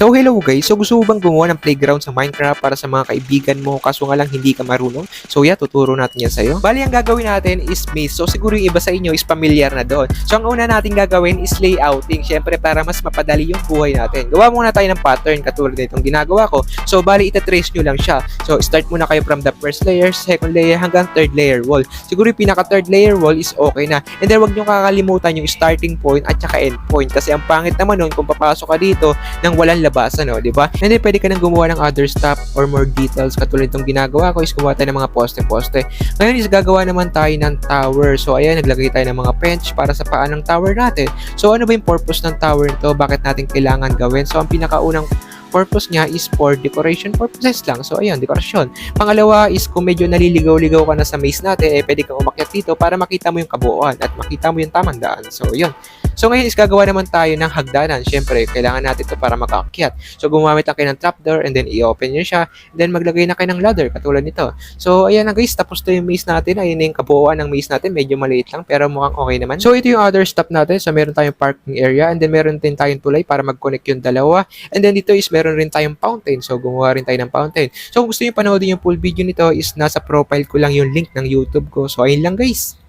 So hello guys, so gusto mo bang gumawa ng playground sa Minecraft para sa mga kaibigan mo kaso nga lang hindi ka marunong? So yeah, tuturo natin yan sa'yo. Bali, ang gagawin natin is maze. So siguro yung iba sa inyo is familiar na doon. So ang una natin gagawin is layouting. Syempre para mas mapadali yung buhay natin. Gawa muna tayo ng pattern katulad nitong ginagawa ko. So bali, itatrace nyo lang siya. So start muna kayo from the first layer, second layer, hanggang third layer wall. Siguro yung pinaka third layer wall is okay na. And then wag nyo kakalimutan yung starting point at saka end point. Kasi ang pangit naman nun kung papasok ka dito nang walang labasan, no, di ba? And then pwede ka nang gumawa ng other stuff or more details katulad itong ginagawa ko is gumawa tayo ng mga poste-poste. Ngayon is gagawa naman tayo ng tower. So ayan, naglagay tayo ng mga bench para sa paa ng tower natin. So ano ba yung purpose ng tower nito? Bakit natin kailangan gawin? So ang pinakaunang purpose niya is for decoration purposes lang. So, ayun, dekorasyon. Pangalawa is kung medyo naliligaw-ligaw ka na sa maze natin, pwede kang umakyat dito para makita mo yung kabuuan at makita mo yung tamang daan. So, yun. So, ngayon is gagawa naman tayo ng hagdanan. Siyempre, kailangan natin ito para makaakyat. So, gumamit lang kayo ng trapdoor and then i-open nyo siya. And then, maglagay na kayo ng ladder katulad nito. So, ayan na guys, tapos to yung maze natin. Ayun na yung kabuuan ng maze natin. Medyo maliit lang pero mukhang okay naman. So, ito yung other step natin. So, meron tayong parking area and then meron din tayong tulay para mag-connect yung dalawa. And then, dito is meron rin tayong fountain. So, gumawa rin tayo ng fountain. So, kung gusto nyo panoodin yung full video nito is nasa profile ko lang yung link ng YouTube ko. So, ayun lang guys.